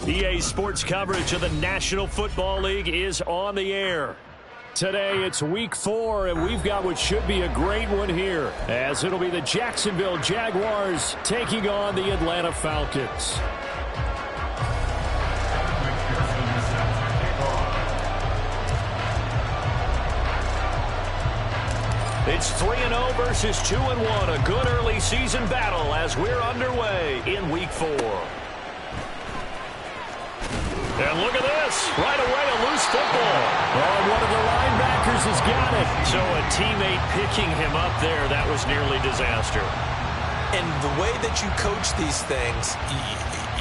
EA Sports coverage of the National Football League is on the air. Today it's week 4, and we've got what should be a great one here, as it'll be the Jacksonville Jaguars taking on the Atlanta Falcons. It's 3-0 versus 2-1, a good early season battle as we're underway in week 4. And look at this. Right away, a loose football. And one of the linebackers has got it. So a teammate picking him up there, that was nearly disaster. And the way that you coach these things,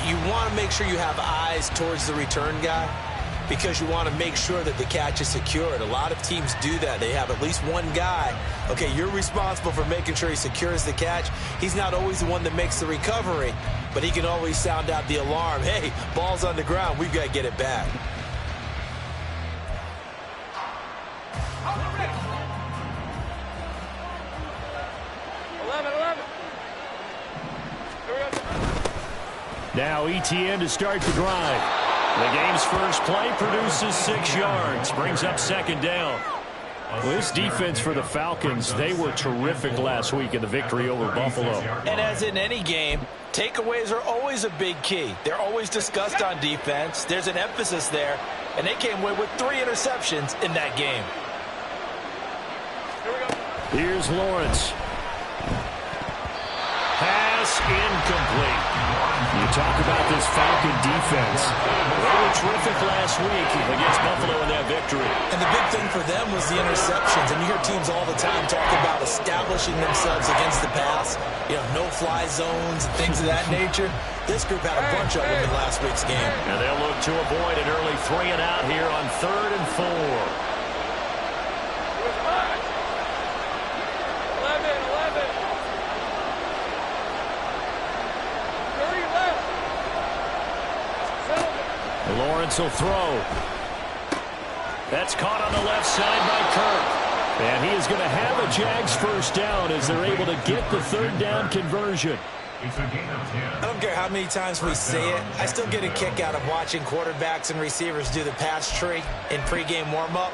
you want to make sure you have eyes towards the return guy because you want to make sure that the catch is secured. A lot of teams do that. They have at least one guy. Okay, you're responsible for making sure he secures the catch. He's not always the one that makes the recovery, but he can always sound out the alarm. Hey, ball's on the ground. We've got to get it back. Now ETN to start the drive. The game's first play produces 6 yards, brings up second down. Well, this defense for the Falcons, they were terrific last week in the victory over Buffalo. And as in any game, takeaways are always a big key. They're always discussed on defense. There's an emphasis there, and they came away with 3 interceptions in that game. Here we go. Here's Lawrence. Pass incomplete. You talk about this Falcon defense. They were terrific last week against Buffalo in that victory. And the big thing for them was the interceptions. And you hear teams all the time talk about establishing themselves against the pass. You know, no-fly zones and things of that nature. This group had a bunch of them in last week's game. And they'll look to avoid an early 3-and-out here on 3rd and 4. Lawrence will throw. That's caught on the left side by Kirk. And he is going to have a Jags first down as they're able to get the 3rd down conversion. I don't care how many times we say it. I still get a kick out of watching quarterbacks and receivers do the pass tree in pregame warm-up.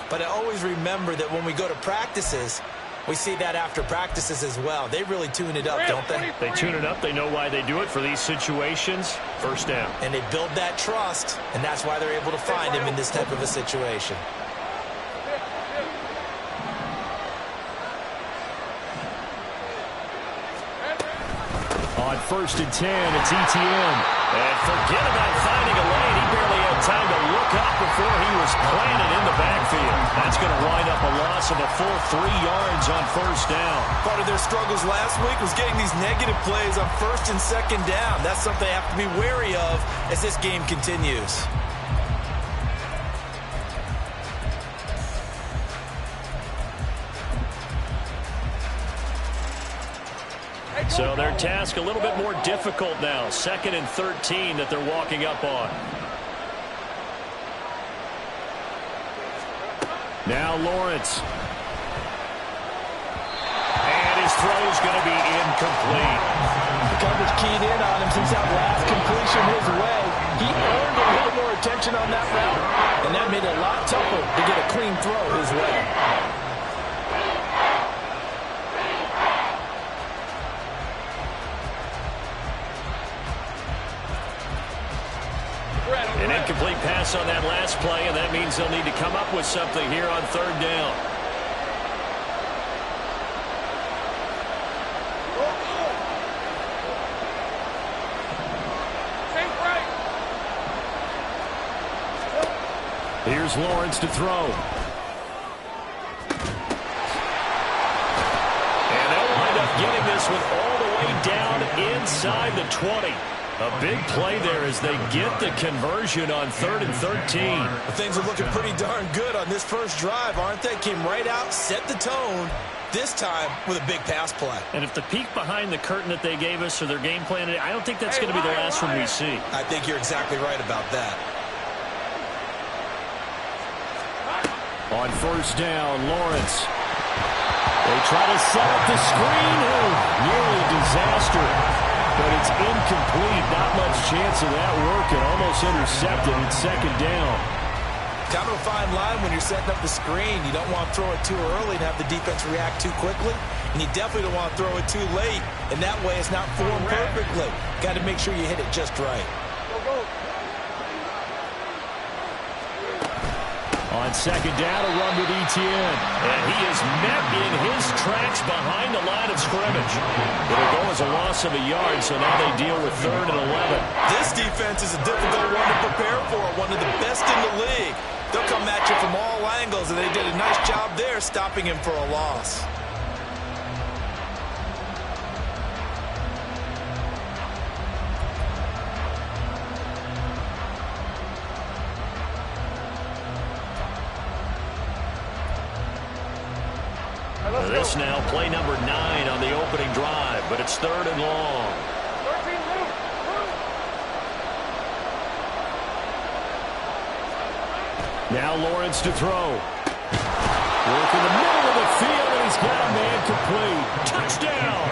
But I always remember that when we go to practices, we see that after practices as well. They really tune it up, don't they? They tune it up. They know why they do it for these situations. First down. And they build that trust, and that's why they're able to find him in this type of a situation. On 1st and 10, it's ETN. And forget about finding a lane. He barely had time to look up before he was planted in the backfield. That's going to wind up a loss of a full 3 yards on 1st down. Part of their struggles last week was getting these negative plays on 1st and 2nd down. That's something they have to be wary of as this game continues. So their task a little bit more difficult now. 2nd and 13 that they're walking up on. Now Lawrence. And his throw's going to be incomplete. The coverage keyed in on him since that last completion his way. He earned a little more attention on that route, and that made it a lot tougher to get a clean throw his way. An incomplete pass on that last play, and that means they'll need to come up with something here on 3rd down. Here's Lawrence to throw. And they'll wind up getting this one all the way down inside the 20. A big play there as they get the conversion on 3rd and 13. Things are looking pretty darn good on this first drive, aren't they? Came right out, set the tone, this time with a big pass play. And if the peek behind the curtain that they gave us or their game plan, I don't think that's going to be the last one we see. I think you're exactly right about that. On 1st down, Lawrence. They try to set up the screen. Nearly a disaster. but it's incomplete. Not much chance of that working. Almost intercepted at second down. Kind of a fine line when you're setting up the screen. You don't want to throw it too early and have the defense react too quickly. And you definitely don't want to throw it too late. And that way it's not formed perfectly. Got to make sure you hit it just right. On second down, a run with Etienne. And he is met in his tracks behind the line of scrimmage. It'll go as a loss of a yard, so now they deal with 3rd and 11. This defense is a difficult one to prepare for, one of the best in the league. They'll come at you from all angles, and they did a nice job there stopping him for a loss. This now play number 9 on the opening drive, but it's 3rd and long. Now Lawrence to throw. Work in the middle of the field, and he's got a man complete. Touchdown!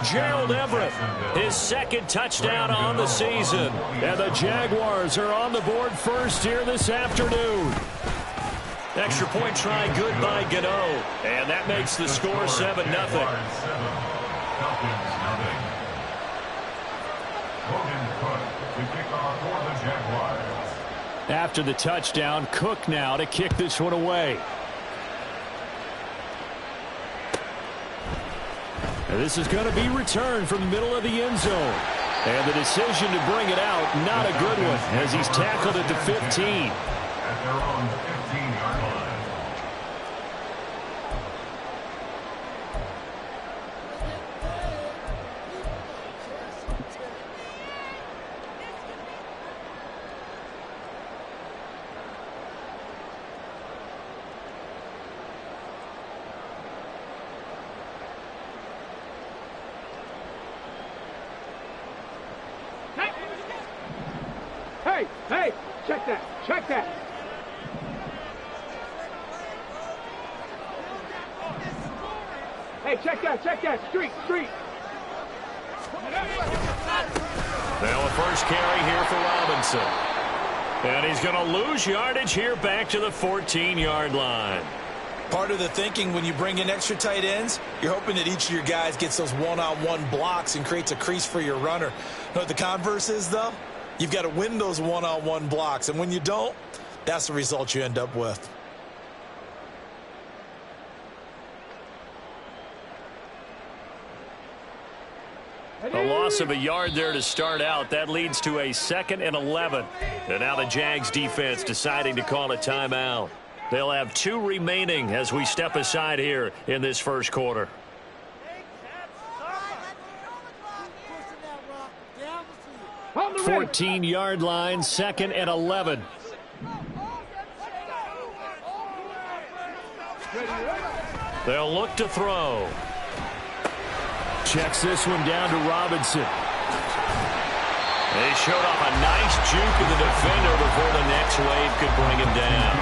Gerald Everett, his 2nd touchdown on the season. And the Jaguars are on the board first here this afternoon. Extra point try good by Gano. And that makes the score 7-0. After the touchdown, Cook now to kick this one away. And this is going to be returned from the middle of the end zone. And the decision to bring it out, not a good one, as he's tackled at the 15. At their own 15-yard line. Hey, check that, check that. Hey, check that, street. Now a first carry here for Robinson. And he's going to lose yardage here back to the 14-yard line. Part of the thinking when you bring in extra tight ends, you're hoping that each of your guys gets those one-on-one blocks and creates a crease for your runner. You know what the converse is, though? You've got to win those one-on-one blocks, and when you don't, that's the result you end up with. A loss of a yard there to start out. That leads to a 2nd and 11. And now the Jags defense deciding to call a timeout. They'll have 2 remaining as we step aside here in this first quarter. 14-yard line, 2nd and 11. They'll look to throw. Checks this one down to Robinson. They showed off a nice juke of the defender before the next wave could bring him down.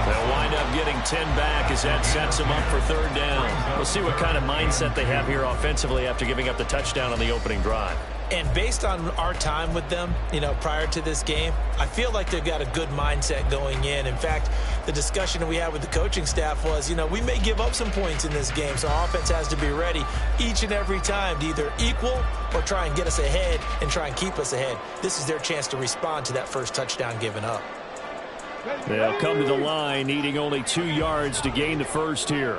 They'll wind up getting 10 back as that sets them up for 3rd down. We'll see what kind of mindset they have here offensively after giving up the touchdown on the opening drive. And based on our time with them, prior to this game, I feel like they've got a good mindset going in. In fact, the discussion that we had with the coaching staff was, we may give up some points in this game, so our offense has to be ready each and every time to either equal or try and get us ahead and try and keep us ahead. This is their chance to respond to that first touchdown given up. They'll come to the line, needing only 2 yards to gain the first here.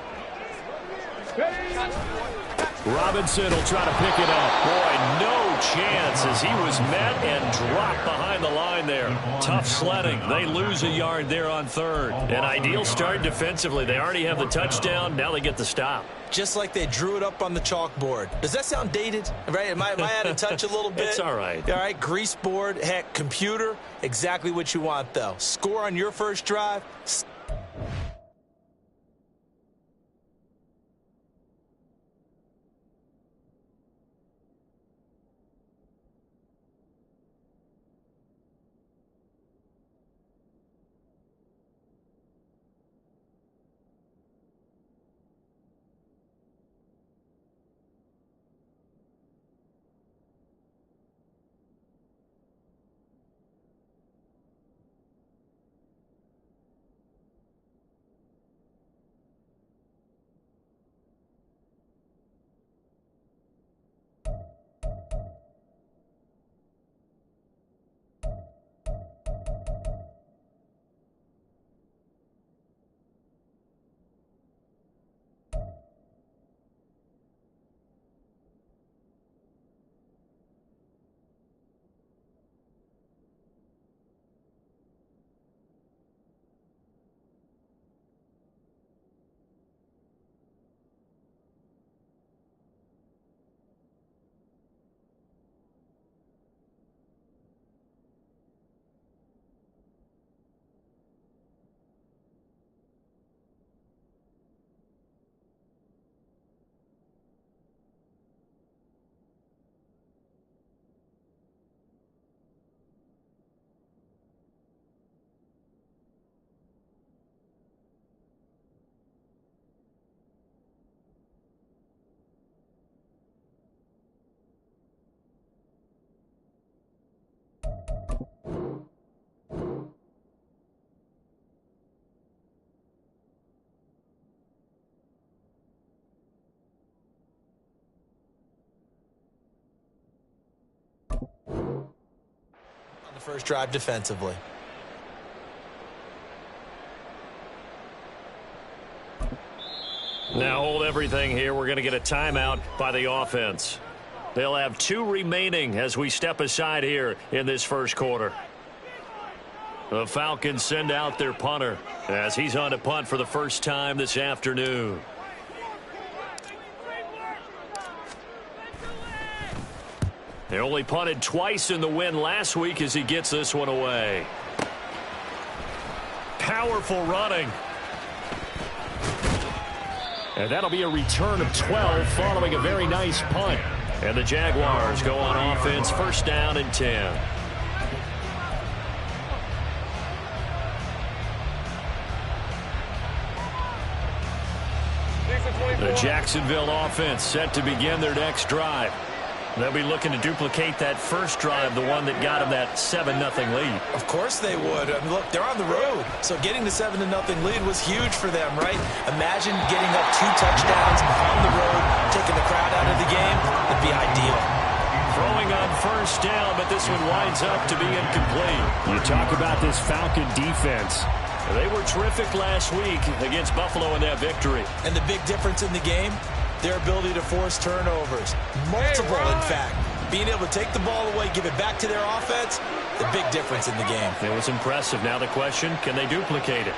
Robinson will try to pick it up. Boy, no chance as he was met and dropped behind the line there. Tough sledding. They lose a yard there on 3rd. An ideal start defensively. They already have the touchdown. Now they get the stop. Just like they drew it up on the chalkboard. Does that sound dated? Right? Am I out of touch a little bit? It's all right. All right, grease board, heck, computer, exactly what you want, though. Score on your first drive. First drive defensively. Now hold everything here. We're going to get a timeout by the offense. They'll have 2 remaining as we step aside here in this first quarter. The Falcons send out their punter as he's on to punt for the first time this afternoon. They only punted twice in the win last week as he gets this one away. Powerful running. And that'll be a return of 12 following a very nice punt. And the Jaguars go on offense, first down and 10. The Jacksonville offense set to begin their next drive. They'll be looking to duplicate that first drive, the one that got them that 7-0 lead. Of course they would. I mean, look, they're on the road. So getting the 7-0 lead was huge for them, right? Imagine getting up 2 touchdowns on the road, taking the crowd out of the game. It'd be ideal. Throwing on first down, but this one winds up to be incomplete. You talk about this Falcon defense. They were terrific last week against Buffalo in that victory. And the big difference in the game, their ability to force turnovers. Multiple, in fact. Being able to take the ball away, give it back to their offense, the big difference in the game. It was impressive. Now the question, can they duplicate it?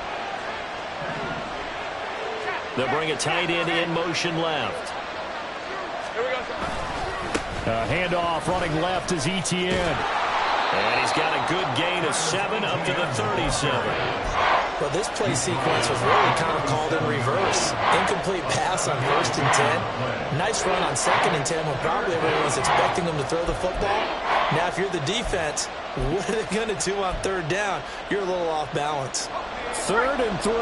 They'll bring a tight end in motion left. Handoff running left is ETN. And he's got a good gain of 7 up to the 37. Well, this play sequence was really kind of called in reverse. Incomplete pass on 1st and 10. Nice run on 2nd and 10 when probably everyone was expecting them to throw the football. Now, if you're the defense, what are they going to do on 3rd down? You're a little off balance. 3rd and 3.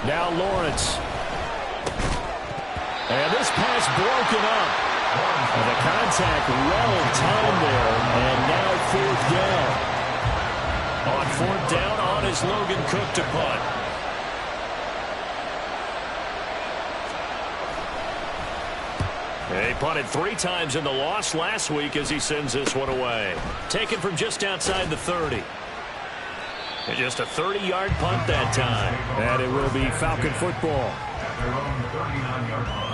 Now Lawrence. And this pass broken up. And the contact well timed there. And now 4th down. On 4th down, on is Logan Cook to punt. He punted 3 times in the loss last week as he sends this one away. Taken from just outside the 30. And just a 30-yard punt that time. And it will be Falcon football. At their own 39-yard line.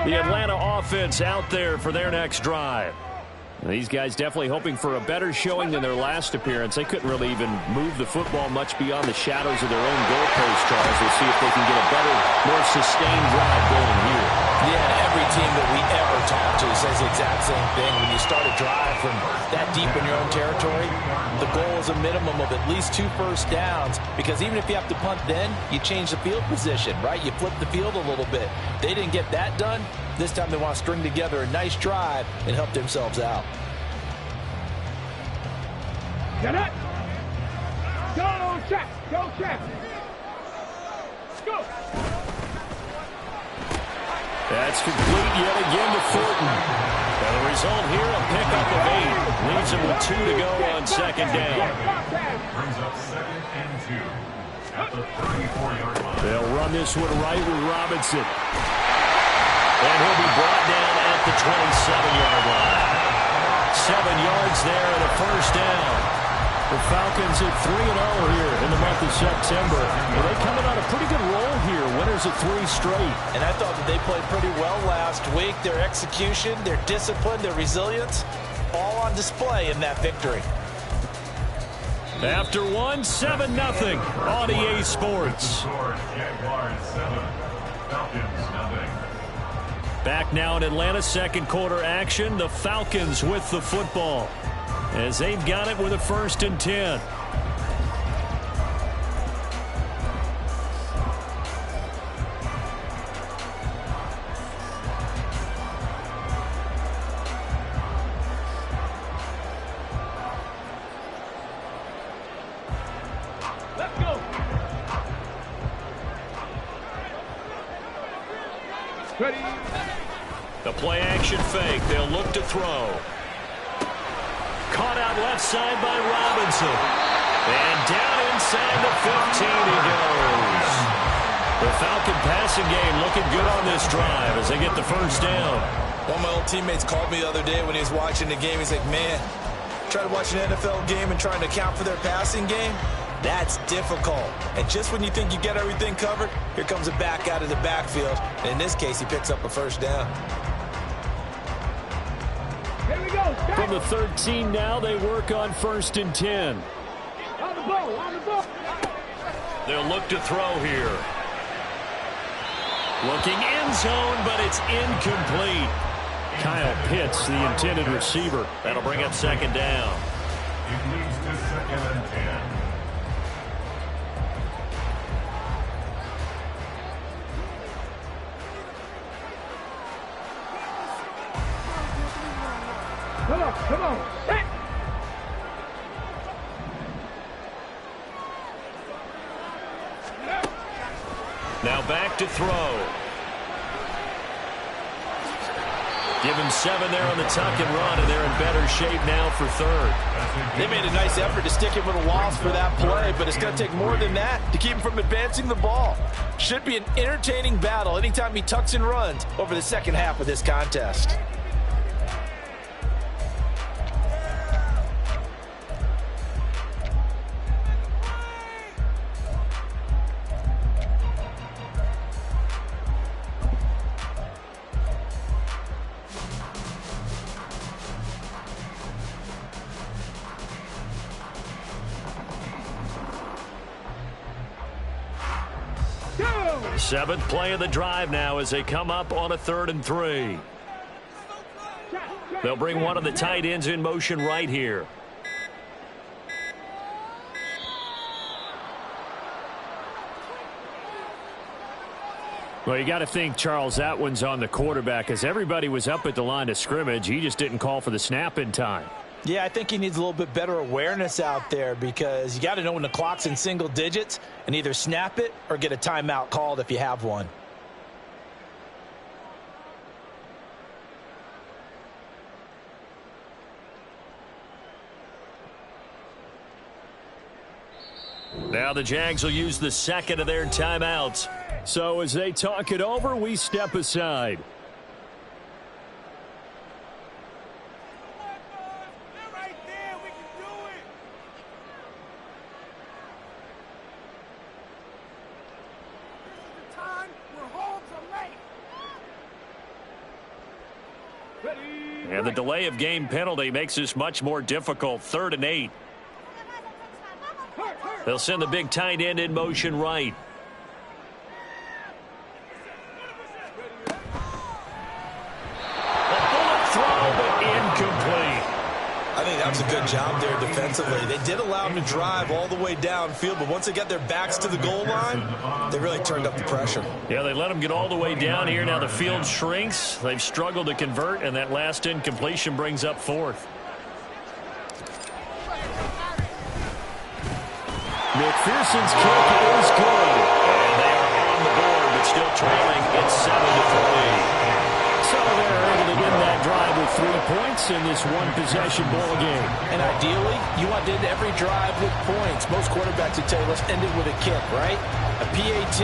The Atlanta offense out there for their next drive. These guys definitely hoping for a better showing than their last appearance. They couldn't really even move the football much beyond the shadows of their own goalpost, Charles. We'll see if they can get a better, more sustained drive going here. Yeah, every team that we ever talk to says the exact same thing. When you start a drive from that deep in your own territory, the goal is a minimum of at least 2 first downs, because even if you have to punt then, you change the field position, right? You flip the field a little bit. They didn't get that done. This time they want to string together a nice drive and help themselves out. Get it! Go check! Go check! Go! That's complete yet again to Thornton. And the result here, a pickup of 8. Leaves him with 2 to go on 2nd down. Brings up 2nd and 2 at the 34-yard line. They'll run this one right with Robinson. And he'll be brought down at the 27-yard line. 7 yards there and a first down. The Falcons at 3-0 here in the month of September. Well, they coming on a pretty good roll here. Winners of 3 straight. And I thought that they played pretty well last week. Their execution, their discipline, their resilience, all on display in that victory. After 1, 7-0 on EA Sports. Jaguars 7, Falcons 0. Back now in Atlanta, second quarter action. The Falcons with the football. as they've got it with a 1st and 10. Let's go. Ready. The play action fake. They'll look to throw. Caught out left side by Robinson. And down inside the 15 he goes. The Falcon passing game looking good on this drive as they get the 1st down. One of my old teammates called me the other day when he was watching the game. He's like, man, try to watch an NFL game and trying to account for their passing game. That's difficult. And just when you think you get everything covered, here comes a back out of the backfield. And in this case, he picks up a 1st down. Here we go. From the 13 now, they work on 1st and 10. On the ball, on the ball. They'll look to throw here. Looking end zone, but it's incomplete. Kyle Pitts, the intended receiver. That'll bring up 2nd down. It leads to 2nd and 10. Come on, come on. Hey. Now back to throw. Give him 7 there on the tuck and run, and they're in better shape now for 3rd. They made a nice effort to stick him with a loss for that play, but it's going to take more than that to keep him from advancing the ball. Should be an entertaining battle anytime he tucks and runs over the 2nd half of this contest. Go. 7th play of the drive now as they come up on a 3rd and 3. They'll bring one of the tight ends in motion right here. Well, you got to think, Charles, that one's on the quarterback as everybody was up at the line of scrimmage. He just didn't call for the snap in time. Yeah, I think he needs a little bit better awareness out there because you got to know when the clock's in single digits and either snap it or get a timeout called if you have one. Now the Jags will use the 2nd of their timeouts. So as they talk it over, we step aside. And the delay of game penalty makes this much more difficult. 3rd and 8. They'll send the big tight end in motion right. A bullet throw, but incomplete. I think that was a good job there defensively. They did allow him to drive all the way downfield, but once they got their backs to the goal line, they really turned up the pressure. Yeah, they let him get all the way down here. Now the field shrinks. They've struggled to convert, and that last incompletion brings up 4th. McPherson's kick is good. And they are on the board, but still trailing. It's 7-3. So they're able to win that drive with 3 points in this one-possession ball game. And ideally, you want to end every drive with points. Most quarterbacks would tell you, let's end it with a kick, right? A PAT,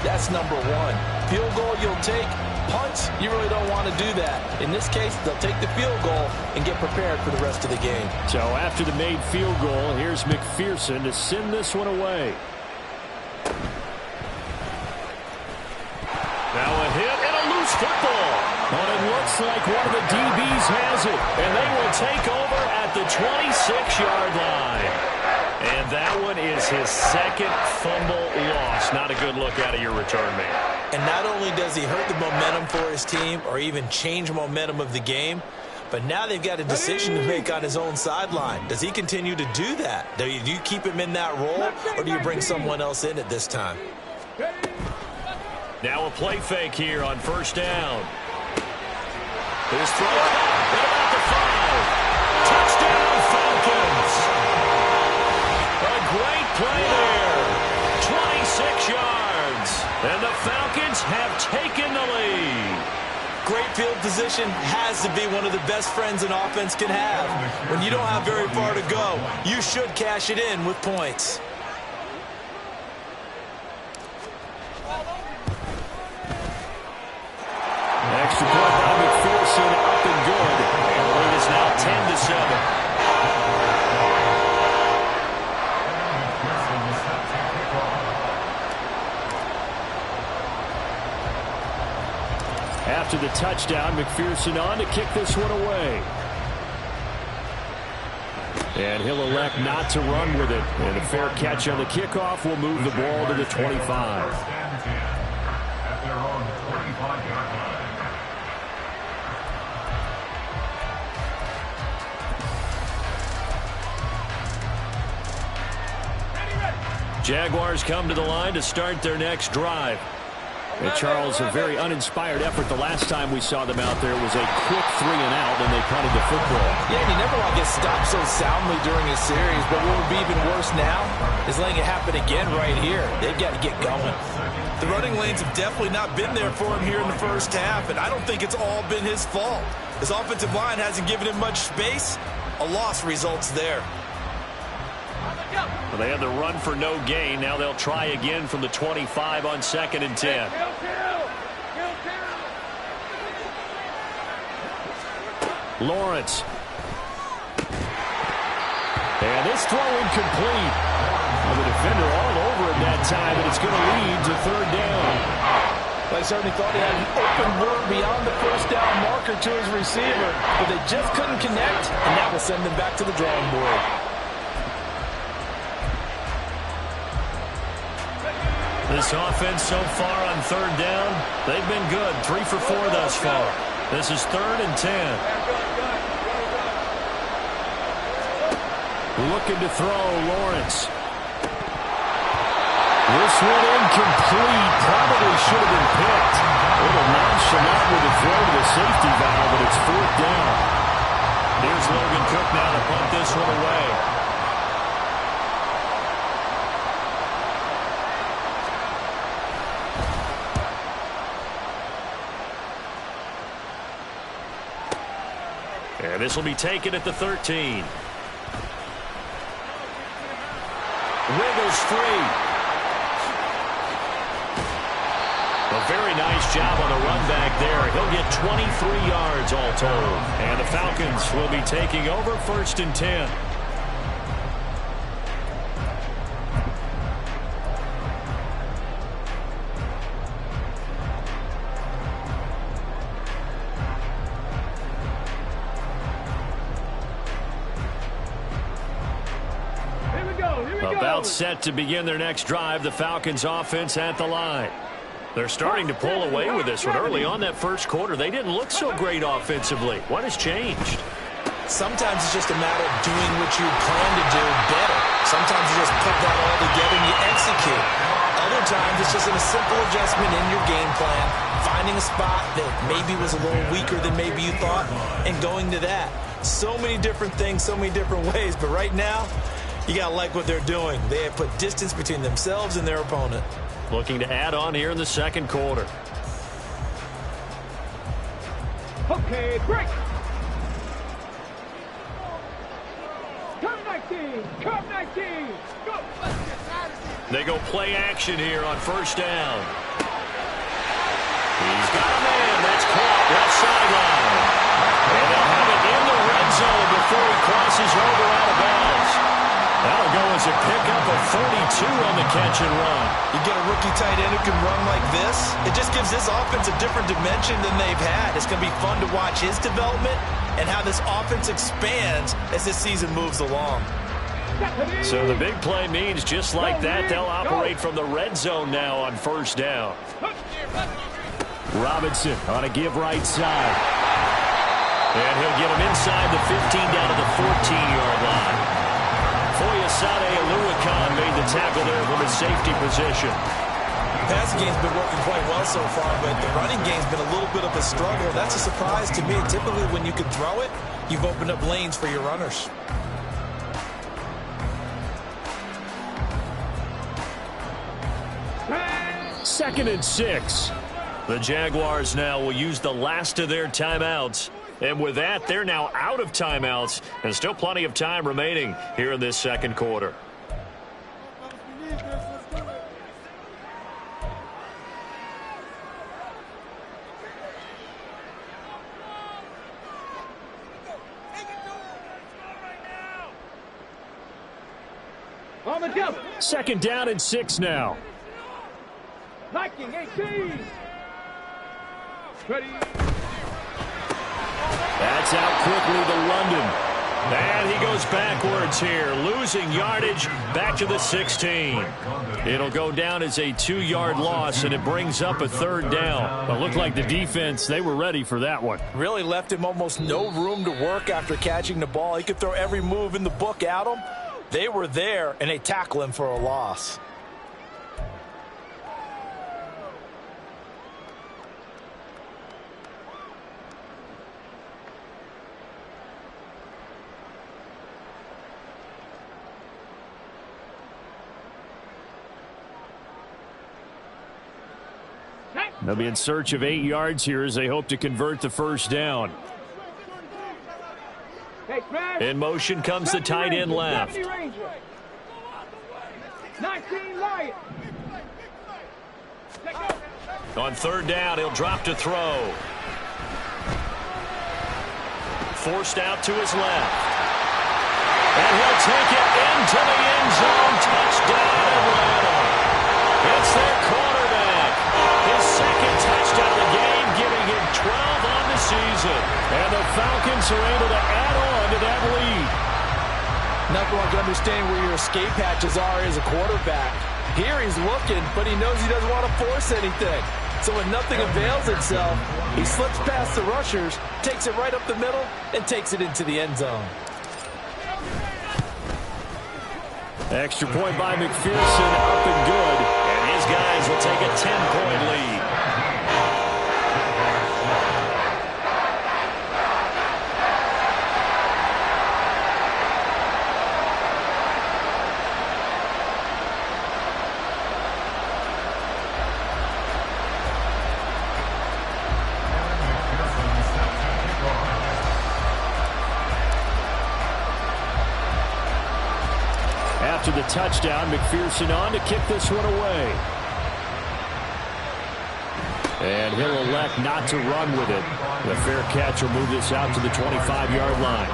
that's number 1. Field goal, you'll take. Punts, you really don't want to do that. In this case, they'll take the field goal and get prepared for the rest of the game. So after the made field goal, here's McPherson to send this one away. Now a hit and a loose football. But it looks like one of the DBs has it. And they will take over at the 26-yard line. And that one is his 2nd fumble loss. Not a good look out of your return man. And not only does he hurt the momentum for his team or even change momentum of the game, But now they've got a decision to make on his own sideline. Does he continue to do that? Do you keep him in that role, or do you bring someone else in at this time? Now a play fake here on first down. His throw at about the 5. Touchdown, Falcons. A great play there. 26 yards. And the Falcons have taken the lead. Great field position has to be one of the best friends an offense can have. When you don't have very far to go, you should cash it in with points. Extra point by McPherson, up and good. And the lead is now 10-7. After the touchdown, McPherson on to kick this one away. And he'll elect not to run with it. And a fair catch on the kickoff will move the ball to the 25. At their own 25-yard line. Jaguars come to the line to start their next drive. And Charles, a very uninspired effort. The last time we saw them out there was a quick 3 and out, and they punted the football. Yeah, and you never want to get stopped so soundly during a series, but what would be even worse now is letting it happen again right here. They've got to get going. The running lanes have definitely not been there for him here in the first half, and I don't think it's all been his fault. His offensive line hasn't given him much space. A loss results there. Well, they had the run for no gain. Now they'll try again from the 25 on 2nd and 10. Lawrence. And this throw incomplete. Well, the defender all over him that time, and it's going to lead to 3rd down. Well, I certainly thought he had an open look beyond the first down marker to his receiver, but they just couldn't connect, and that will send them back to the drawing board. This offense so far on 3rd down, they've been good. 3 for 4 thus far. This is 3rd and 10. Looking to throw, Lawrence. This one incomplete. Probably should have been picked. A little nonchalant with the throw to the safety valve, but it's 4th down. Here's Logan Cook now to punt this one away. And this will be taken at the 13. Wiggles free. A very nice job on the run back there. He'll get 23 yards all told. And the Falcons will be taking over 1st and 10. About set to begin their next drive. The Falcons offense at the line. They're starting to pull away with this one. Early on that first quarter, they didn't look so great offensively. What has changed? Sometimes it's just a matter of doing what you plan to do better. Sometimes you just put that all together and you execute. Other times it's just a simple adjustment in your game plan, finding a spot that maybe was a little weaker than maybe you thought, and going to that. So many different things, so many different ways, but right now, you got to like what they're doing. They have put distance between themselves and their opponent. Looking to add on here in the second quarter. Okay, break. Come 19. Come 19. Go. They go play action here on 1st down. He's got a man. That's caught left sideline. And they'll have it in the red zone before he crosses over out of bounds. That'll go as a pickup of 42 on the catch and run. You get a rookie tight end who can run like this, it just gives this offense a different dimension than they've had. It's going to be fun to watch his development and how this offense expands as this season moves along. So the big play means just like that, they'll operate from the red zone now on 1st down. Robinson on a give right side. And he'll get him inside the 15 down to the 14-yard line. Foyesade Aluakan made the tackle there from his safety position. The passing game's been working quite well so far, but the running game's been a little bit of a struggle. That's a surprise to me. Typically, when you can throw it, you've opened up lanes for your runners. Second and 6. The Jaguars now will use the last of their timeouts. And with that, they're now out of timeouts. And still plenty of time remaining here in this second quarter. On the jump. Second down and 6 now. Liking 18. Ready. That's out quickly to London. And he goes backwards here, losing yardage back to the 16. It'll go down as a 2-yard loss, and it brings up a third down. It looked like the defense, they were ready for that one. Really left him almost no room to work after catching the ball. He could throw every move in the book at him. They were there, and they tackle him for a loss. They'll be in search of 8 yards here as they hope to convert the first down. In motion comes the tight end left. 19 Lion. On third down, he'll drop to throw. Forced out to his left. And he'll take it into the end zone. Touchdown, Atlanta. It's their quarterback. His second touchdown of the game, giving him 12 on the season. And the Falcons are able to add on to that lead. Nothing like understanding where your escape hatches are as a quarterback. Here he's looking, but he knows he doesn't want to force anything. So when nothing avails itself, he slips past the rushers, takes it right up the middle, and takes it into the end zone. Extra point by McPherson, up and good. And his guys will take a 10-point lead. After the touchdown, McPherson on to kick this one away. And he'll elect not to run with it. The fair catch will move this out to the 25-yard line.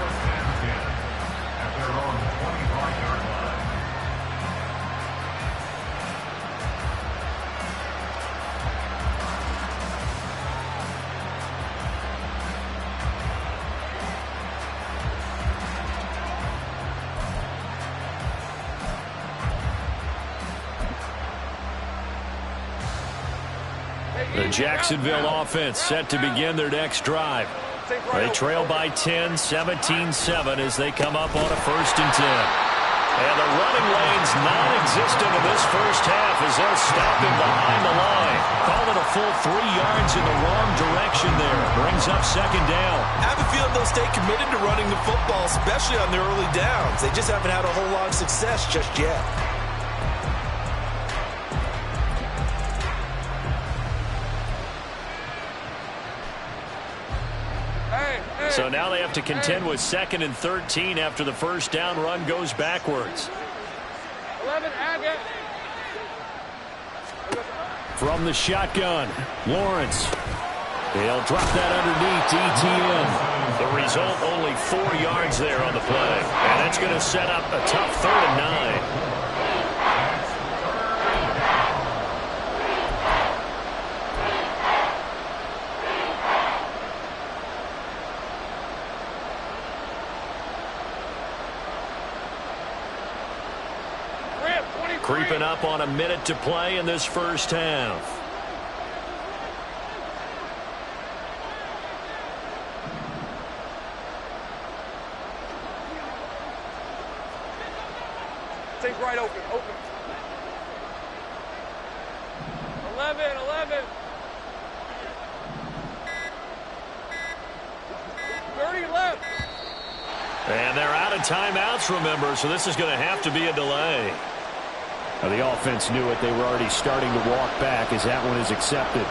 The Jacksonville offense set to begin their next drive. They trail by 10, 17-7 as they come up on a 1st and 10. And the running lane's non-existent in this first half as they'll stop him behind the line. Call it a full 3 yards in the wrong direction there. Brings up 2nd down. I have a feeling they'll stay committed to running the football, especially on their early downs. They just haven't had a whole lot of success just yet. So now they have to contend with 2nd and 13 after the first down run goes backwards. 11 Agate. From the shotgun, Lawrence. He'll drop that underneath to ETN. The result, only 4 yards there on the play. And that's going to set up a tough 3rd and 9. Creeping up on a minute to play in this first half. Take right open. 11. 30 left. And they're out of timeouts, remember, so this is going to have to be a delay. Now, the offense knew it. They were already starting to walk back as that one is accepted.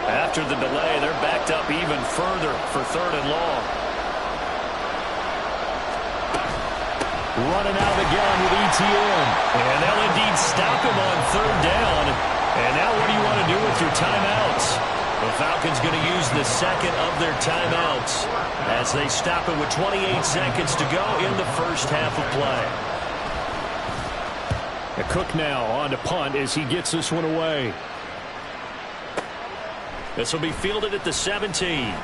After the delay, they're backed up even further for 3rd and long. Running out of the gun with ETN. And they'll indeed stop him on 3rd down. And now what do you want to do with your timeouts? The Falcons going to use the second of their timeouts as they stop it with 28 seconds to go in the first half of play. Cook now on to punt as he gets this one away. This will be fielded at the 17.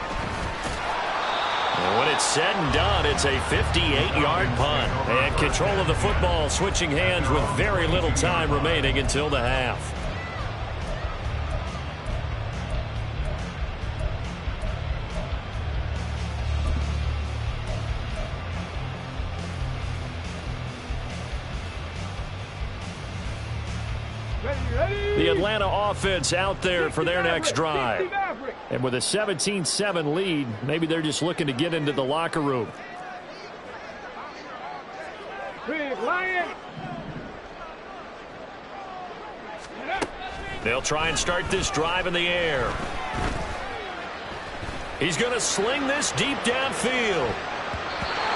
And when it's said and done, it's a 58-yard punt. And control of the football switching hands with very little time remaining until the half. The Atlanta offense out there for their next drive. And with a 17-7 lead, maybe they're just looking to get into the locker room. Big Lion. They'll try and start this drive in the air. He's going to sling this deep downfield.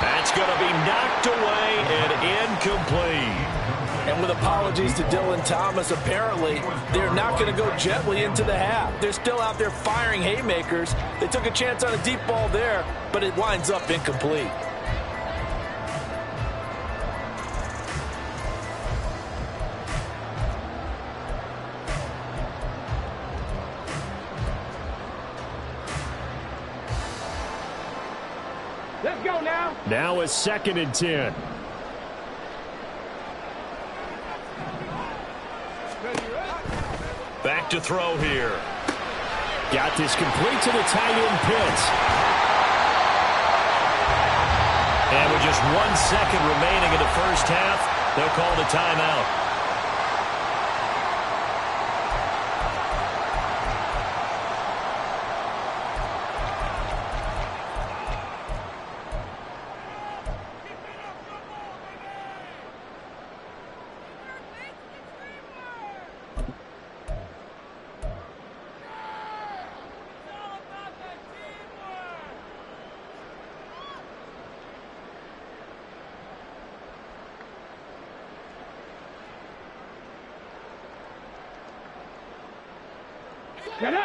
That's going to be knocked away and incomplete. And with apologies to Dylan Thomas, apparently they're not going to go gently into the half. They're still out there firing haymakers. They took a chance on a deep ball there, but it winds up incomplete. Let's go now. Now it's 2nd and 10. Back to throw here. Got this complete to the tight end Pitts. And with just 1 second remaining in the first half, they'll call the timeout.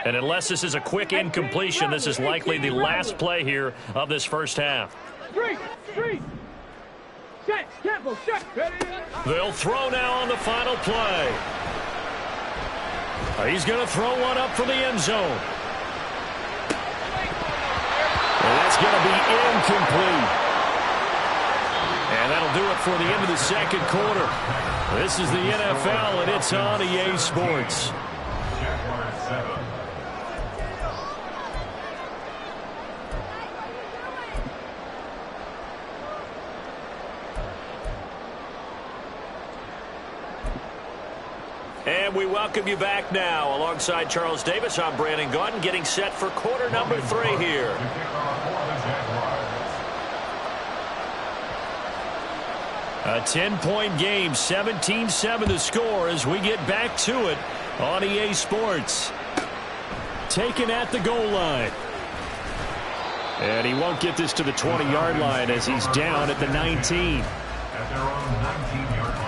And unless this is a quick incompletion, this is likely the last play here of this first half. Three. Set. Tempo. Set. They'll throw now on the final play. He's going to throw one up for the end zone. And that's going to be incomplete. And that'll do it for the end of the second quarter. This is the NFL, and it's on EA Sports. And we welcome you back now. Alongside Charles Davis, I'm Brandon Gaudin, getting set for quarter number 3 here. A 10-point game, 17-7 the score as we get back to it on EA Sports. Taken at the goal line. And he won't get this to the 20-yard line as he's down at the 19. At their own 19-yard line.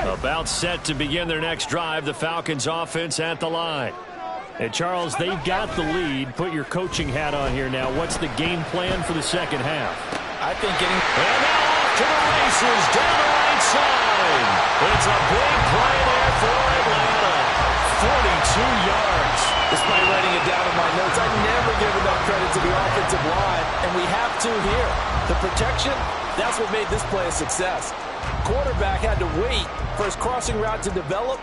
About set to begin their next drive, the Falcons offense at the line. And Charles, they've got the lead. Put your coaching hat on here now. What's the game plan for the second half? I think getting... And now off to the races down the right side. It's a big play there for Atlanta. Despite writing it down in my notes, I never give enough credit to the offensive line, and we have to here. The protection, that's what made this play a success. Quarterback had to wait for his crossing route to develop,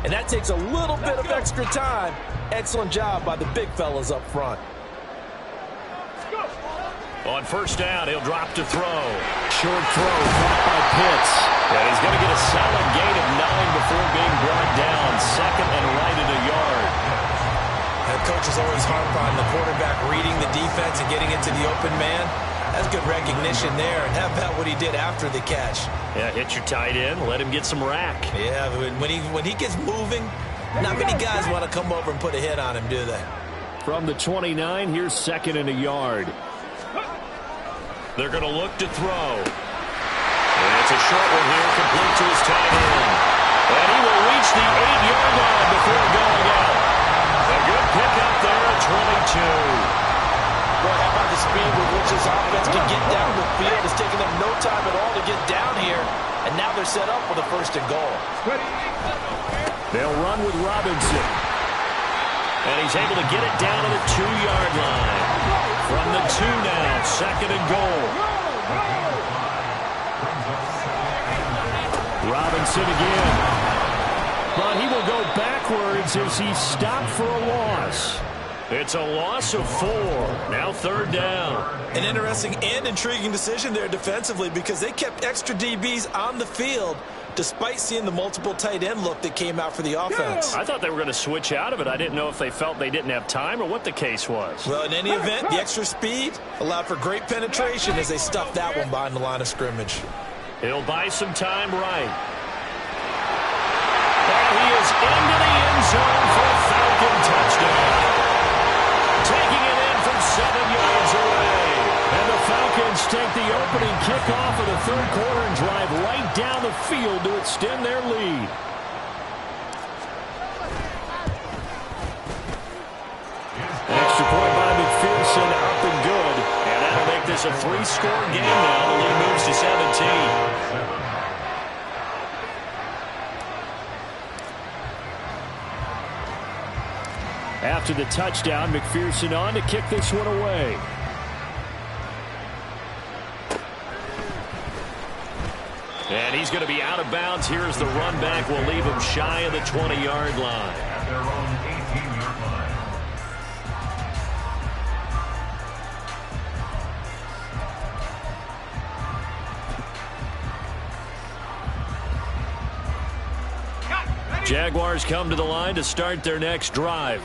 and that takes a little bit of extra time. Excellent job by the big fellas up front. On first down, he'll drop to throw. Short throw caught by Pitts. And he's going to get a solid gain of 9 before being brought down. Second and right at a yard. And coaches always harp on the quarterback reading the defense and getting into the open man. That's good recognition there. And how about what he did after the catch? Yeah, hit your tight end. Let him get some rack. Yeah, when he gets moving, not many guys want to come over and put a hit on him, do they? From the 29, here's second and a yard. They're going to look to throw. And it's a short one here, complete to his tight end. And he will reach the 8-yard line before going out. A good pickup there at 22. Boy, how about the speed with which this offense can get down the field? It's taking them no time at all to get down here. And now they're set up for the first and goal. They'll run with Robinson. And he's able to get it down to the 2-yard line. From the 2 now, second and goal. Robinson again. But he will go backwards as he's stopped for a loss. It's a loss of 4. Now third down. An interesting and intriguing decision there defensively because they kept extra DBs on the field despite seeing the multiple tight end look that came out for the offense. I thought they were going to switch out of it. I didn't know if they felt they didn't have time or what the case was. Well, in any event, the extra speed allowed for great penetration as they stuffed that one behind the line of scrimmage. He'll buy some time right. And he is into the end zone for a Falcon touchdown. Taking it in from 7 yards away. And the Falcons take the opening kickoff of the third quarter and drive right down the field to extend their lead. Extra point by McPherson, up and good. And that'll make this a 3-score game now. The lead moves to 17. After the touchdown, McPherson on to kick this one away. And he's going to be out of bounds. Here's the run back. Will leave him shy of the 20-yard line. At their own 18-yard line. Jaguars come to the line to start their next drive.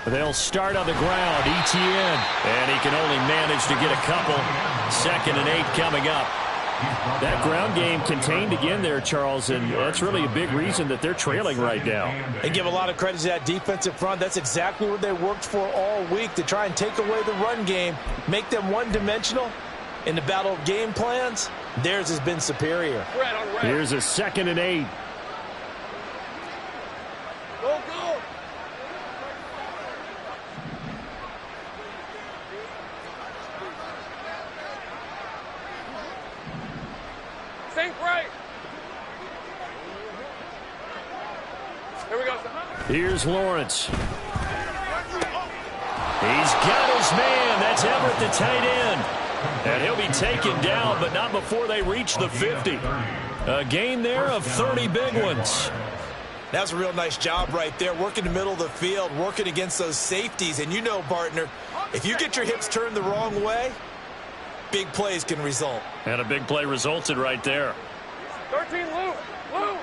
They'll start on the ground. ETN. And he can only manage to get a couple. 2nd and 8 coming up. That ground game contained again there, Charles, and that's really a big reason that they're trailing right now. And give a lot of credit to that defensive front. That's exactly what they worked for all week, to try and take away the run game, make them one-dimensional. In the battle of game plans, theirs has been superior. Here's a 2nd and 8. Go, go. Think right. Here we go. Here's Lawrence. He's got his man. That's Everett, the tight end. And he'll be taken down, but not before they reach the 50. A gain there of 30 big ones. That's a real nice job right there, working the middle of the field, working against those safeties. And you know, partner, if you get your hips turned the wrong way, big plays can result. And a big play resulted right there. 13, Lou. Lou.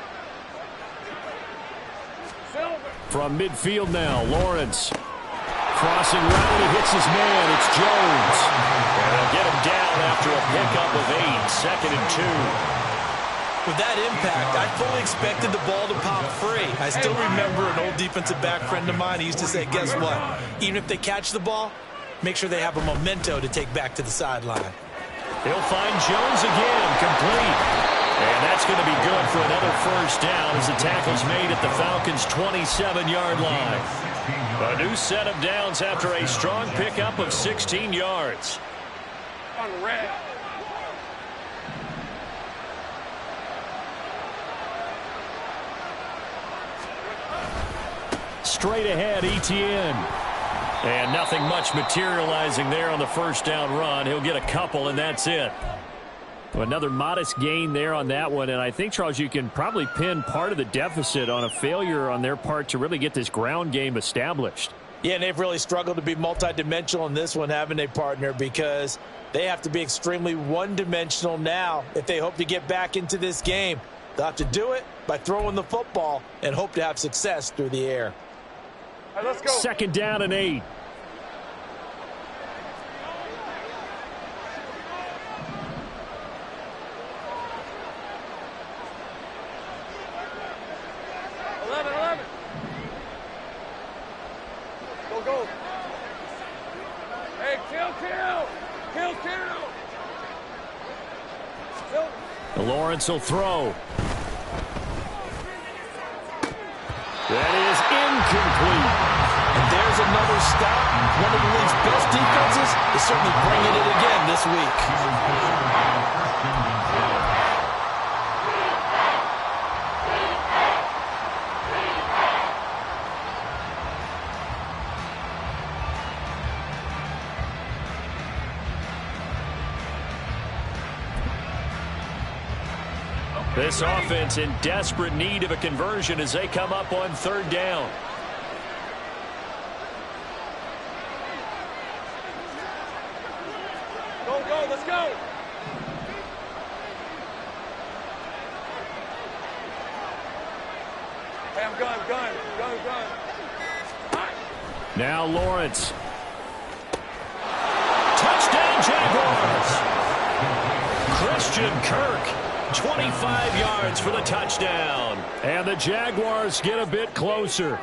Silver. From midfield now, Lawrence. Crossing route, he hits his man. It's Jones. And they'll get him down after a pickup of 8. 2nd and 2. With that impact, I fully expected the ball to pop free. I still remember an old defensive back friend of mine. He used to say, guess what? Even if they catch the ball, make sure they have a memento to take back to the sideline. He'll find Jones again, complete. And that's going to be good for another first down as the tackle's made at the Falcons' 27-yard line. A new set of downs after a strong pickup of 16 yards. On red. straight ahead, Etienne. And nothing much materializing there on the first down run. He'll get a couple, and that's it. Another modest gain there on that one. And I think, Charles, you can probably pin part of the deficit on a failure on their part to really get this ground game established. Yeah, and they've really struggled to be multidimensional in this one, haven't they, partner? Because they have to be extremely one-dimensional now if they hope to get back into this game. They'll have to do it by throwing the football and hope to have success through the air. All right, let's go. Second down and 8. Go. Hey, kill. Lawrence will throw. That is incomplete. And there's another stop. One of the league's best defenses is certainly bringing it again this week. This offense in desperate need of a conversion as they come up on third down. Go, let's go. Hey, I'm gun. Now Lawrence. Touchdown Jaguars. Christian Kirk. 25 yards for the touchdown. And the Jaguars get a bit closer.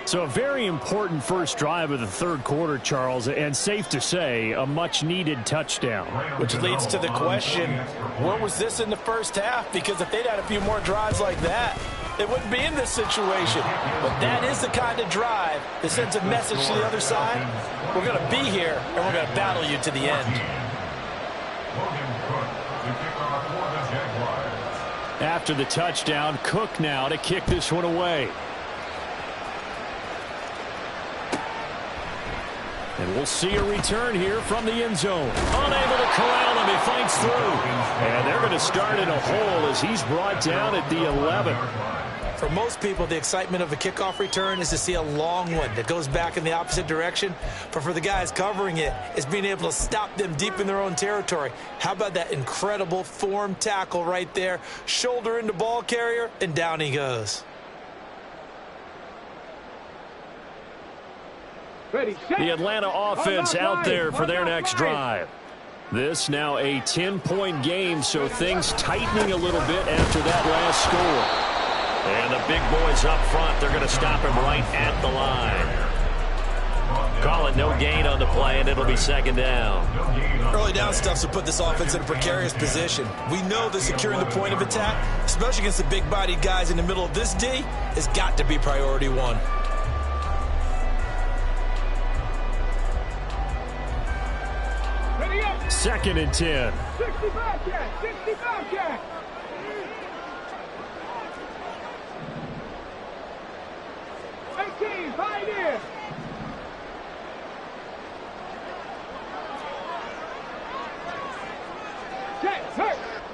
So a very important first drive of the third quarter, Charles, and safe to say, a much-needed touchdown. Which leads to the question, where was this in the first half? Because if they'd had a few more drives like that, they wouldn't be in this situation. But that is the kind of drive that sends a message to the other side. We're going to be here, and we're going to battle you to the end. After the touchdown, Cook now to kick this one away. And we'll see a return here from the end zone. Unable to corral him, he fights through. And they're going to start in a hole as he's brought down at the 11. For most people, the excitement of a kickoff return is to see a long one that goes back in the opposite direction. But for the guys covering it, it's being able to stop them deep in their own territory. How about that incredible form tackle right there? Shoulder into ball carrier, and down he goes. The Atlanta offense out there for their next drive. This now a 10-point game, so things tightening a little bit after that last score. And the big boys up front, they're going to stop him right at the line. Call it no gain on the play, and it'll be second down. Early down stuff to put this offense in a precarious position. We know that securing the point of attack, especially against the big-bodied guys in the middle of this D, has got to be priority one. Second and 10. 65 cat. 18, pioneer.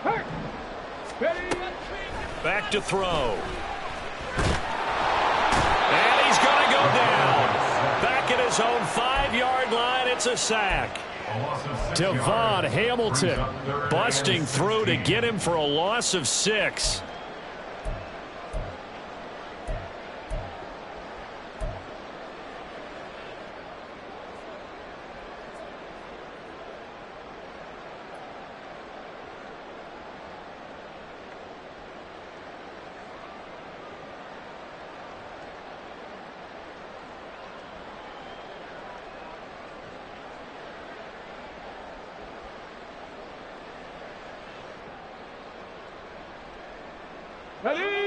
Hurt. Back to throw. And he's going to go down. Back at his own 5-yard line, it's a sack. Devon Hamilton busting through to get him for a loss of 6.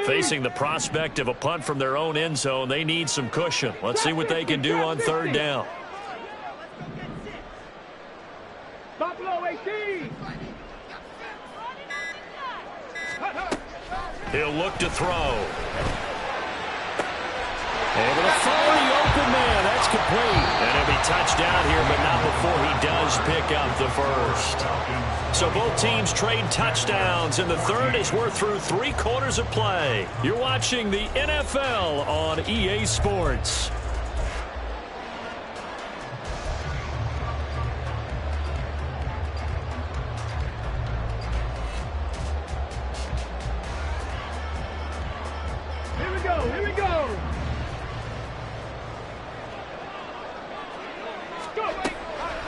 Facing the prospect of a punt from their own end zone, they need some cushion. Let's see what they can do on third down. He'll look to throw. Able to follow the open man. That's complete. And he'll be touched down here, but not before he does pick up the first. So both teams trade touchdowns, and the third as we're through 3 quarters of play. You're watching the NFL on EA Sports. Here we go, here we go.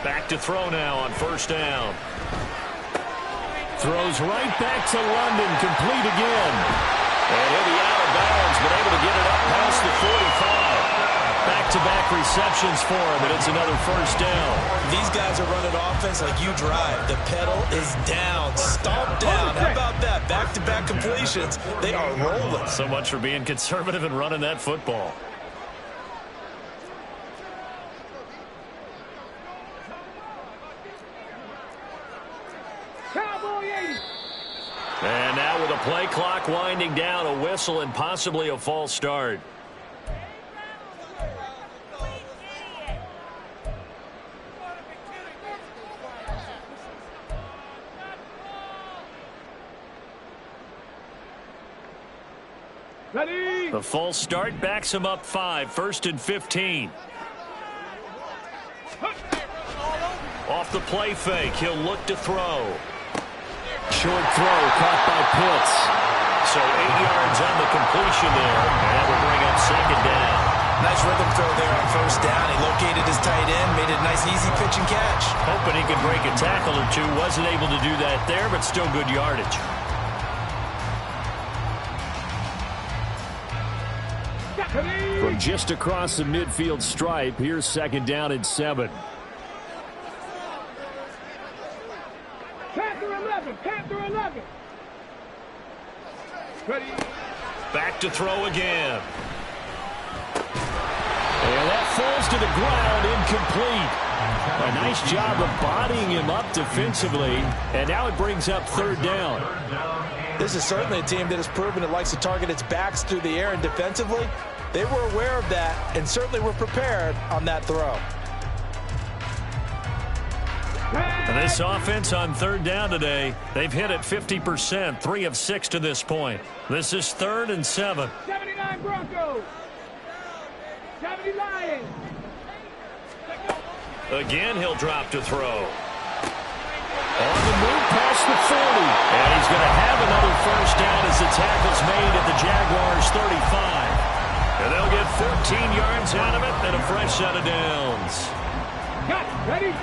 Back to throw now on first down. Throws right back to London, complete again. And he'll be out of bounds, but able to get it up past the 45. Back-to-back receptions for him, and it's another first down. These guys are running offense like you drive. The pedal is down, stomp down. How about that? Back-to-back completions. They are rolling. So much for being conservative and running that football. And now with the play clock winding down, a whistle and possibly a false start. Ready? The false start backs him up 5, 1st and 15. Off the play fake, he'll look to throw. Short throw caught by Pitts. So 8 yards on the completion there. And that will bring up second down. Nice rhythm throw there on first down. He located his tight end, made it a nice easy pitch and catch. Hoping he could break a tackle or two. Wasn't able to do that there, but still good yardage. From just across the midfield stripe, here's second down and 7. Panther 11. Ready? Back to throw again. And that falls to the ground, incomplete. A nice job of bodying him up defensively, and now it brings up third down. This is certainly a team that has proven it likes to target its backs through the air, and defensively, they were aware of that and certainly were prepared on that throw. And this offense on third down today, they've hit it 50%, 3 of 6 to this point. This is 3rd and 7. 79 Broncos. 70 Lions. Again, he'll drop to throw. On the move past the 40. And he's going to have another first down as the tackle's made at the Jaguars' 35. And they'll get 14 yards out of it and a fresh set of downs. Got it. Ready?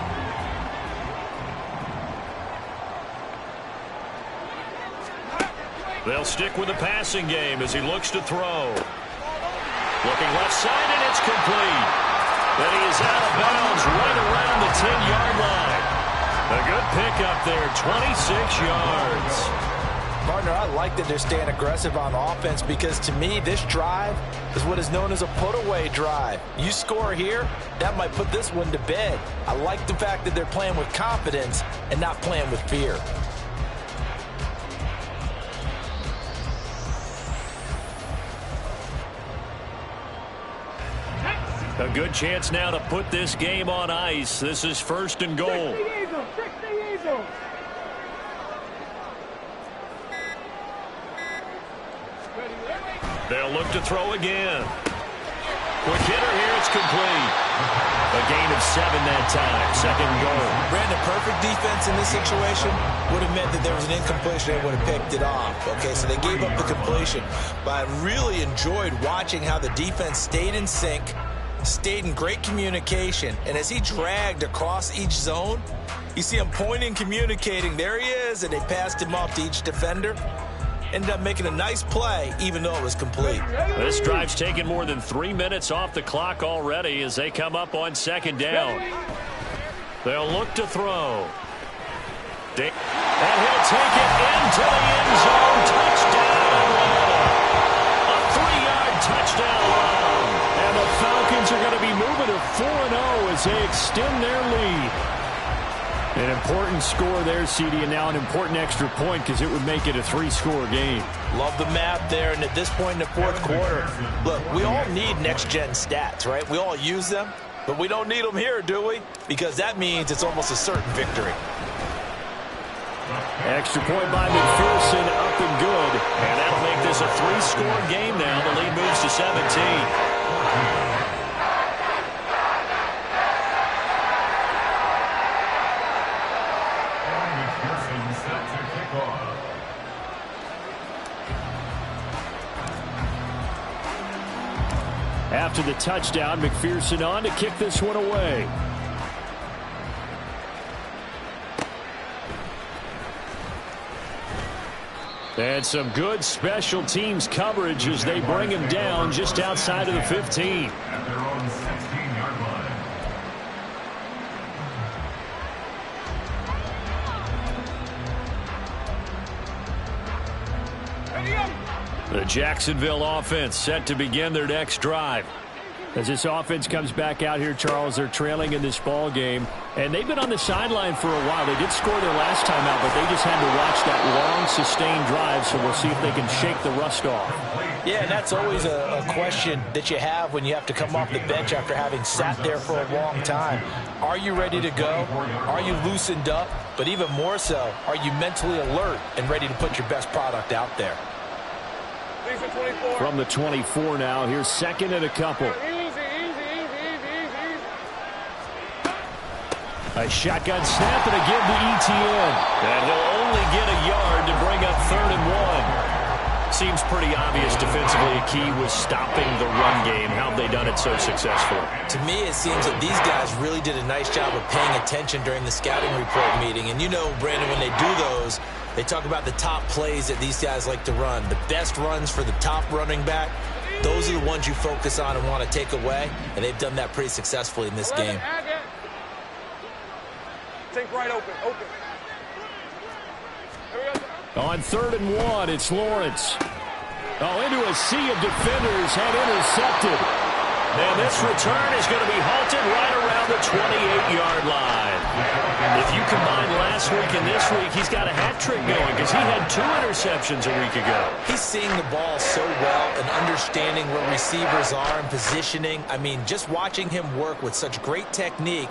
They'll stick with the passing game as he looks to throw. Looking left side, and it's complete. Then he is out of bounds right around the 10-yard line. A good pickup there, 26 yards. Partner, I like that they're staying aggressive on offense because, to me, this drive is what is known as a put-away drive. You score here, that might put this one to bed. I like the fact that they're playing with confidence and not playing with fear. A good chance now to put this game on ice. This is 1st and goal. 60 Eagles. They'll look to throw again. Quick hitter here, it's complete. A gain of 7 that time, 2nd and goal. Brandon, perfect defense in this situation would have meant that there was an incompletion. They would have picked it off. Okay, so they gave up the completion. But I really enjoyed watching how the defense stayed in sync, stayed in great communication, and as he dragged across each zone, you see him pointing, communicating. There he is, and they passed him off to each defender. Ended up making a nice play, even though it was complete. This drive's taken more than 3 minutes off the clock already as they come up on 2nd down. They'll look to throw. And he'll take it into the end zone. Touchdown, Atlanta. A 3-yard touchdown run. And the Falcons are going to be moving to 4-0 as they extend their lead. An important score there, CD, and now an important extra point because it would make it a 3-score game. Love the math there, and at this point in the fourth quarter, look, we all need next-gen stats, right? We all use them, but we don't need them here, do we? Because that means it's almost a certain victory. Extra point by McPherson, up and good. And that'll make this a 3-score game now. The lead moves to 17. After the touchdown, McPherson on to kick this one away. And some good special teams coverage as they bring him down just outside of the 15. At their own 16-yard line. The Jacksonville offense set to begin their next drive. As this offense comes back out here, Charles, they're trailing in this ball game, and they've been on the sideline for a while. They did score their last time out, but they just had to watch that long, sustained drive, so we'll see if they can shake the rust off. Yeah, and that's always a question that you have when you have to come off the bench after having sat there for a long time. Are you ready to go? Are you loosened up? But even more so, are you mentally alert and ready to put your best product out there? From the 24 now, here's second and a couple. A shotgun snap and a give to ETN. And he'll only get a yard to bring up 3rd and 1. Seems pretty obvious defensively a key was stopping the run game. How have they done it so successfully? To me, it seems that these guys really did a nice job of paying attention during the scouting report meeting. And you know, Brandon, when they do those, they talk about the top plays that these guys like to run. The best runs for the top running back, those are the ones you focus on and want to take away. And they've done that pretty successfully in this game. Take right open. On 3rd and 1, it's Lawrence. Oh, into a sea of defenders, had intercepted. And this return is going to be halted right around the 28-yard line. If you combine last week and this week, he's got a hat trick going because he had 2 interceptions a week ago. He's seeing the ball so well and understanding where receivers are and positioning. I mean, just watching him work with such great technique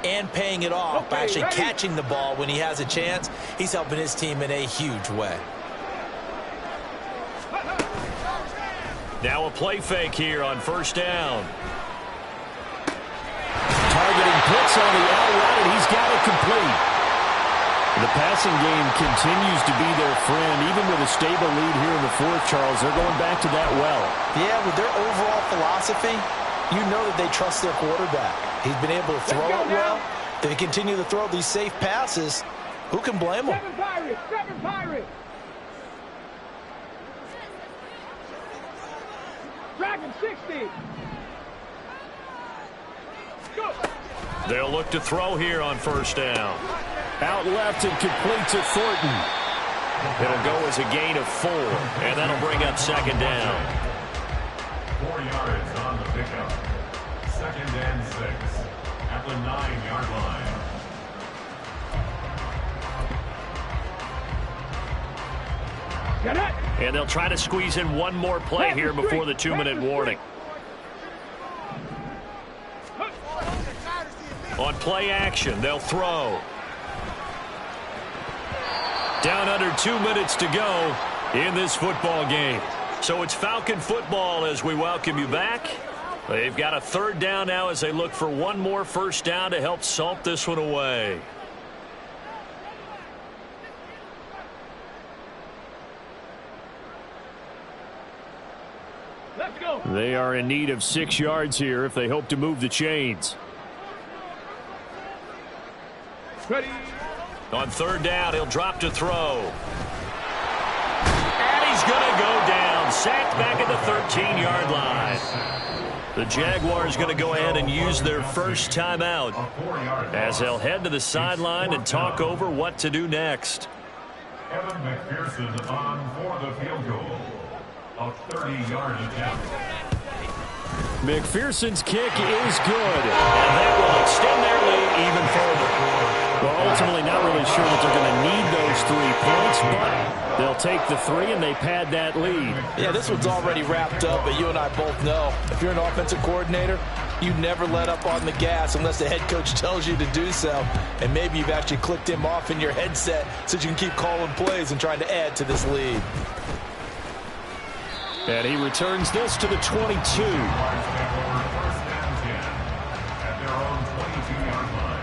and paying it off by actually catching the ball when he has a chance, he's helping his team in a huge way. Now a play fake here on 1st down. Targeting blitz on the out route, and he's got it complete. The passing game continues to be their friend. Even with a stable lead here in the 4th, Charles, they're going back to that well. Yeah, with their overall philosophy, you know that they trust their quarterback. He's been able to throw it well. They continue to throw these safe passes. Who can blame them? 7 Pirates. Dragon 60. Go. They'll look to throw here on 1st down. Out left and complete to Thornton. It'll go as a gain of 4, and that'll bring up 2nd down. 4 yards on the pickup. 2nd and 6 at the 9-yard line. Get it. And they'll try to squeeze in one more play here before the 2-minute warning. On play action, they'll throw. Down under 2 minutes to go in this football game. So it's Falcon football as we welcome you back. They've got a 3rd down now as they look for one more 1st down to help salt this one away. Let's go. They are in need of 6 yards here if they hope to move the chains. Ready. On 3rd down, he'll drop to throw. And he's going to go down. Sacked back at the 13-yard line. The Jaguars going to go ahead and use their first timeout as they'll head to the sideline and talk over what to do next. Evan McPherson on for the field goal. A 30-yard attempt. McPherson's kick is good. And that will extend their lead even further. Well, ultimately not really sure that they're going to need those 3 points, but they'll take the 3 and they pad that lead. Yeah, this one's already wrapped up, but you and I both know if you're an offensive coordinator, you never let up on the gas unless the head coach tells you to do so. And maybe you've actually clicked him off in your headset so you can keep calling plays and trying to add to this lead. And he returns this to the 22. First and 10 at their own 22-yard line.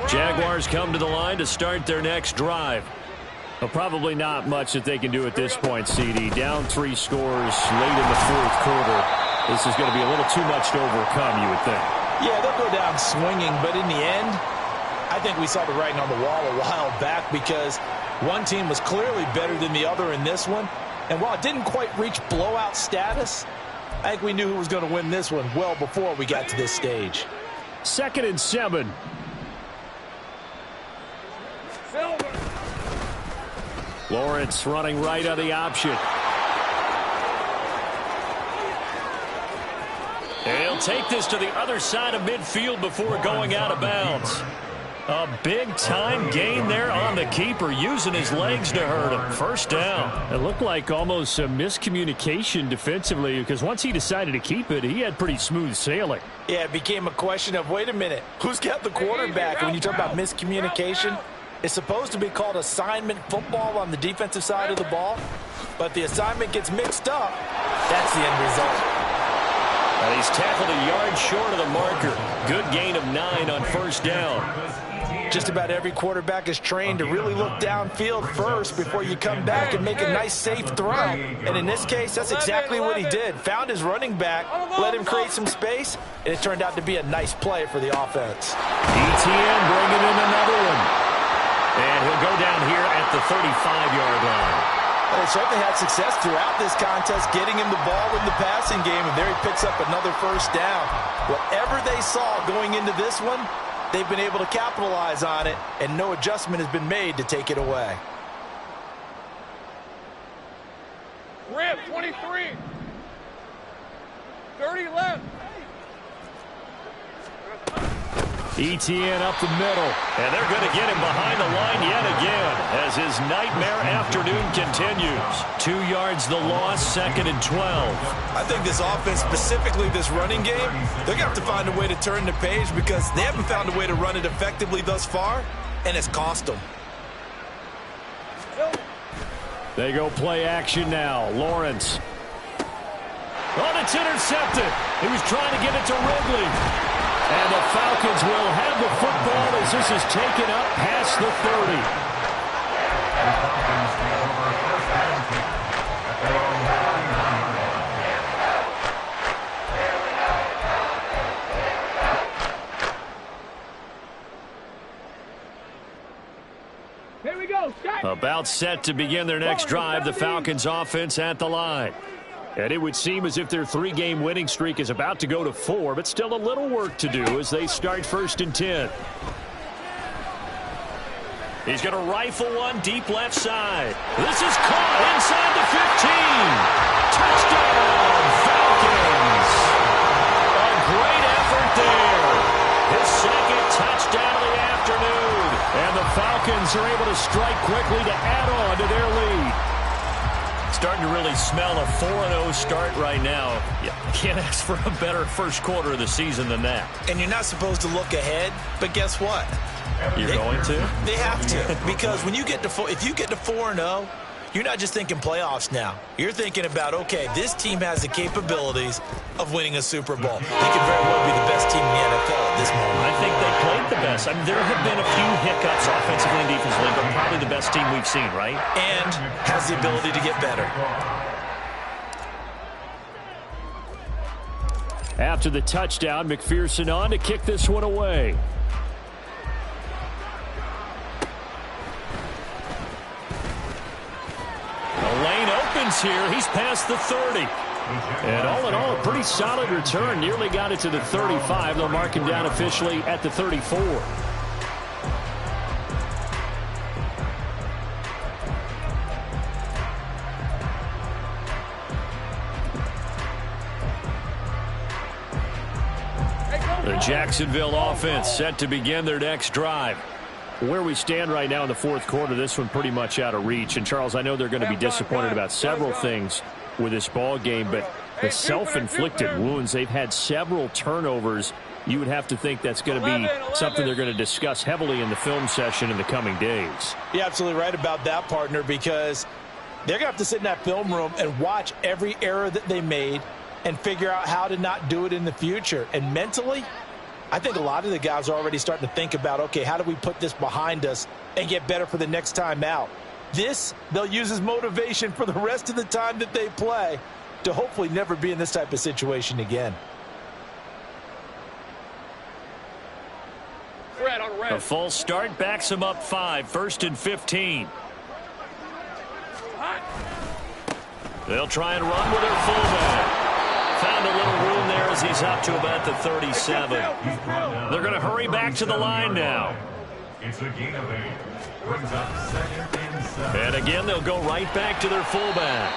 Jaguars come to the line to start their next drive. Well, probably not much that they can do at this point, CD. Down 3 scores late in the 4th quarter. This is going to be a little too much to overcome, you would think. Yeah, they'll go down swinging, but in the end, I think we saw the writing on the wall a while back because one team was clearly better than the other in this one. And while it didn't quite reach blowout status, I think we knew who was going to win this one well before we got to this stage. 2nd and 7. Lawrence running right on the option. He'll take this to the other side of midfield before going out of bounds. A big-time gain there on the keeper, using his legs to hurt him. First down. It looked like almost a miscommunication defensively because once he decided to keep it, he had pretty smooth sailing. Yeah, it became a question of, wait a minute, who's got the quarterback? And when you talk about miscommunication, it's supposed to be called assignment football on the defensive side of the ball, but the assignment gets mixed up. That's the end result. And he's tackled a yard short of the marker. Good gain of 9 on first down. Just about every quarterback is trained to really look downfield first before you come back and make a nice, safe throw. And in this case, that's exactly what he did. Found his running back, let him create some space, and it turned out to be a nice play for the offense. ETN bringing in another one. And he'll go down here at the 35-yard line. Well, they certainly had success throughout this contest, getting him the ball in the passing game, and there he picks up another first down. Whatever they saw going into this one, they've been able to capitalize on it, and no adjustment has been made to take it away. Rip, 23. 30 left. ETN up the middle. And they're going to get him behind the line yet again as his nightmare afternoon continues. 2 yards the loss, 2nd and 12. I think this offense, specifically this running game, they're going to have to find a way to turn the page because they haven't found a way to run it effectively thus far, and it's cost them. They go play action now. Lawrence. Oh, it's intercepted. He was trying to get it to Ridley. And the Falcons will have the football as this is taken up past the 30. Here we go. About set to begin their next drive, the Falcons offense at the line. And it would seem as if their 3-game winning streak is about to go to 4, but still a little work to do as they start 1st and 10. He's going to rifle one deep left side. This is caught inside the 15. Touchdown, Falcons. A great effort there. His 2nd touchdown of the afternoon. And the Falcons are able to strike quickly to add on to their lead. Starting to really smell a 4-0 start right now. You can't ask for a better first quarter of the season than that. And you're not supposed to look ahead, but guess what? You're going to? They have to, because when you get to if you get to 4-0, you're not just thinking playoffs now. You're thinking about, okay, this team has the capabilities of winning a Super Bowl. They could very well be the best team in the NFL at this moment. I think they played the best. I mean, there have been a few hiccups offensively and defensively, but probably the best team we've seen, right? And has the ability to get better. After the touchdown, McPherson on to kick this one away. The lane opens here. He's past the 30. And all in all, a pretty solid return. Nearly got it to the 35. They'll mark him down officially at the 34. The Jacksonville offense set to begin their next drive. Where we stand right now in the fourth quarter, this one pretty much out of reach. And, Charles, I know they're going to be disappointed about several things with this ball game, but the self-inflicted wounds, they've had several turnovers. You would have to think that's going to be something they're going to discuss heavily in the film session in the coming days. You're absolutely right about that, partner, because they're going to have to sit in that film room and watch every error that they made and figure out how to not do it in the future. And mentally, I think a lot of the guys are already starting to think about, okay, how do we put this behind us and get better for the next time out? This, they'll use as motivation for the rest of the time that they play to hopefully never be in this type of situation again. A false start backs him up 5, 1st and 15. They'll try and run with their fullback. Found a little room there as he's up to about the 37. They're going to hurry back to the line now. It's a gain of 8. Brings up 2nd and 7. And again, they'll go right back to their fullback.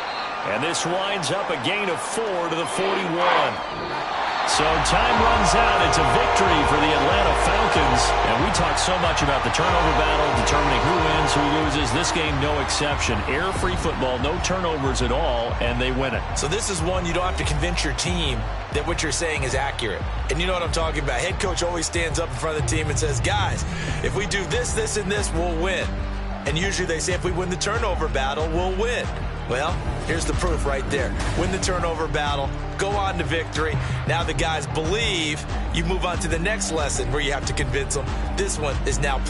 And this winds up a gain of 4 to the 41. So time runs out. It's a victory for the Atlanta Falcons. And we talk so much about the turnover battle, determining who wins, who loses. This game, no exception. Error-free football, no turnovers at all, and they win it. So this is one you don't have to convince your team that what you're saying is accurate. And you know what I'm talking about. Head coach always stands up in front of the team and says, guys, if we do this, this, and this, we'll win. And usually they say if we win the turnover battle, we'll win. Well, here's the proof right there. Win the turnover battle, go on to victory. Now the guys believe. You move on to the next lesson where you have to convince them. This one is now